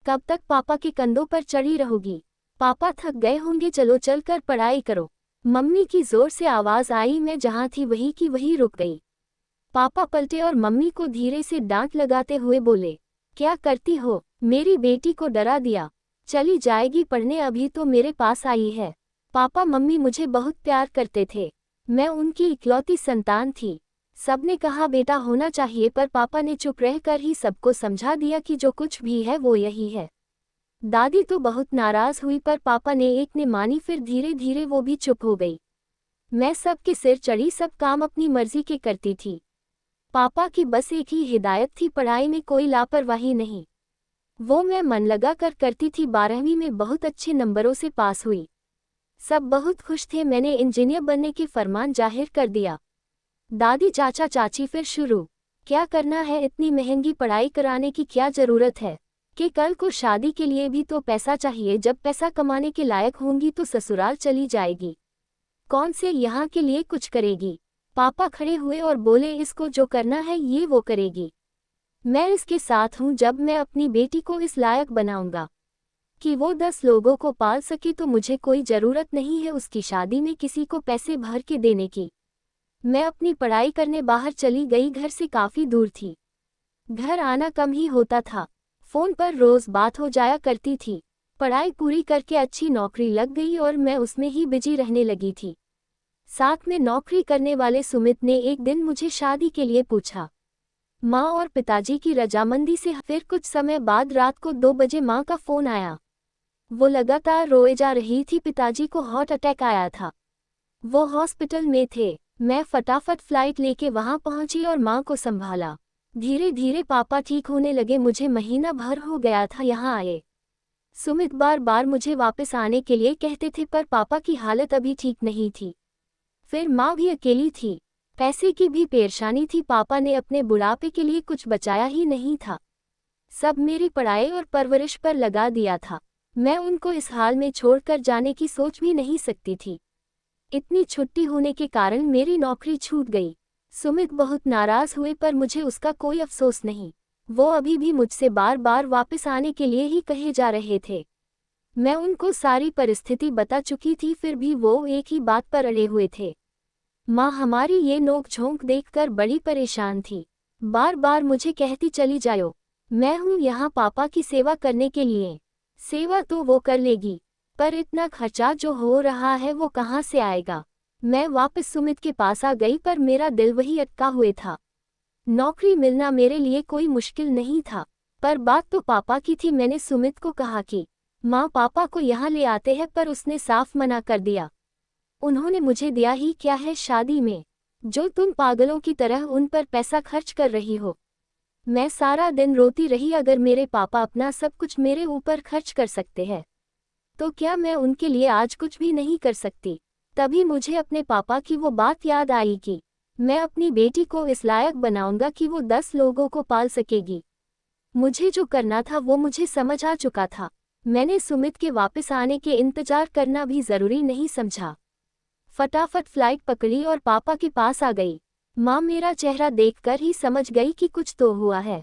कब तक पापा के कंधों पर चढ़ी रहोगी? पापा थक गए होंगे, चलो चलकर पढ़ाई करो। मम्मी की जोर से आवाज आई। मैं जहां थी वहीं की वहीं रुक गई। पापा पलटे और मम्मी को धीरे से डांट लगाते हुए बोले, क्या करती हो? मेरी बेटी को डरा दिया। चली जाएगी पढ़ने, अभी तो मेरे पास आई है। पापा मम्मी मुझे बहुत प्यार करते थे। मैं उनकी इकलौती संतान थी। सबने कहा बेटा होना चाहिए, पर पापा ने चुप रहकर ही सबको समझा दिया कि जो कुछ भी है वो यही है। दादी तो बहुत नाराज हुई, पर पापा ने एक ने मानी। फिर धीरे धीरे वो भी चुप हो गई। मैं सबके सिर चढ़ी, सब काम अपनी मर्जी के करती थी। पापा की बस एक ही हिदायत थी, पढ़ाई में कोई लापरवाही नहीं। वो मैं मन लगा कर करती थी। 12वीं में बहुत अच्छे नंबरों से पास हुई। सब बहुत खुश थे। मैंने इंजीनियर बनने के फरमान जाहिर कर दिया। दादी चाचा चाची फिर शुरू, क्या करना है? इतनी महंगी पढ़ाई कराने की क्या जरूरत है? कि कल को शादी के लिए भी तो पैसा चाहिए। जब पैसा कमाने के लायक होंगी तो ससुराल चली जाएगी। कौन से यहाँ के लिए कुछ करेगी? पापा खड़े हुए और बोले, इसको जो करना है ये वो करेगी। मैं इसके साथ हूँ। जब मैं अपनी बेटी को इस लायक बनाऊंगा कि वो 10 लोगों को पाल सके तो मुझे कोई ज़रूरत नहीं है उसकी शादी में किसी को पैसे भर के देने की। मैं अपनी पढ़ाई करने बाहर चली गई। घर से काफ़ी दूर थी। घर आना कम ही होता था। फ़ोन पर रोज़ बात हो जाया करती थी। पढ़ाई पूरी करके अच्छी नौकरी लग गई और मैं उसमें ही बिजी रहने लगी थी। साथ में नौकरी करने वाले सुमित ने एक दिन मुझे शादी के लिए पूछा। माँ और पिताजी की रजामंदी से। फिर कुछ समय बाद रात को 2 बजे माँ का फ़ोन आया। वो लगातार रोए जा रही थी। पिताजी को हार्ट अटैक आया था। वो हॉस्पिटल में थे। मैं फटाफट फ्लाइट लेके वहां पहुंची और माँ को संभाला। धीरे धीरे पापा ठीक होने लगे। मुझे महीना भर हो गया था यहाँ आए। सुमित बार बार मुझे वापस आने के लिए कहते थे, पर पापा की हालत अभी ठीक नहीं थी। फिर माँ भी अकेली थी। पैसे की भी परेशानी थी। पापा ने अपने बुढ़ापे के लिए कुछ बचाया ही नहीं था। सब मेरी पढ़ाई और परवरिश पर लगा दिया था। मैं उनको इस हाल में छोड़कर जाने की सोच भी नहीं सकती थी। इतनी छुट्टी होने के कारण मेरी नौकरी छूट गई। सुमित बहुत नाराज हुए, पर मुझे उसका कोई अफसोस नहीं। वो अभी भी मुझसे बार बार वापस आने के लिए ही कहे जा रहे थे। मैं उनको सारी परिस्थिति बता चुकी थी, फिर भी वो एक ही बात पर अड़े हुए थे। माँ हमारी ये नोक-झोंक देखकर बड़ी परेशान थी। बार बार मुझे कहती, चली जाओ, मैं हूँ यहाँ पापा की सेवा करने के लिए। सेवा तो वो कर लेगी, पर इतना खर्चा जो हो रहा है वो कहाँ से आएगा? मैं वापस सुमित के पास आ गई, पर मेरा दिल वही अटका हुए था। नौकरी मिलना मेरे लिए कोई मुश्किल नहीं था, पर बात तो पापा की थी। मैंने सुमित को कहा कि माँ पापा को यहाँ ले आते हैं, पर उसने साफ मना कर दिया। उन्होंने मुझे दिया ही क्या है शादी में, जो तुम पागलों की तरह उन पर पैसा खर्च कर रही हो। मैं सारा दिन रोती रही। अगर मेरे पापा अपना सब कुछ मेरे ऊपर खर्च कर सकते हैं तो क्या मैं उनके लिए आज कुछ भी नहीं कर सकती? तभी मुझे अपने पापा की वो बात याद आई कि मैं अपनी बेटी को इस लायक बनाऊंगा कि वो 10 लोगों को पाल सकेगी। मुझे जो करना था वो मुझे समझ आ चुका था। मैंने सुमित के वापस आने के इंतजार करना भी ज़रूरी नहीं समझा। फटाफट फ्लाइट पकड़ी और पापा के पास आ गई। माँ मेरा चेहरा देखकर ही समझ गई कि कुछ तो हुआ है।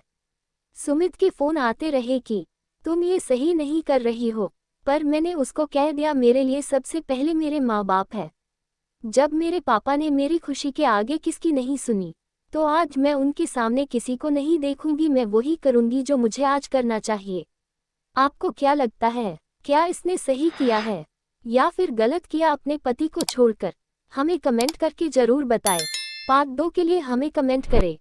सुमित के फ़ोन आते रहे कि तुम ये सही नहीं कर रही हो, पर मैंने उसको कह दिया, मेरे लिए सबसे पहले मेरे माँ बाप है। जब मेरे पापा ने मेरी खुशी के आगे किसकी नहीं सुनी, तो आज मैं उनके सामने किसी को नहीं देखूंगी। मैं वही करूंगी जो मुझे आज करना चाहिए। आपको क्या लगता है, क्या इसने सही किया है या फिर गलत किया अपने पति को छोड़कर? हमें कमेंट करके ज़रूर बताएं। पार्ट 2 के लिए हमें कमेंट करें।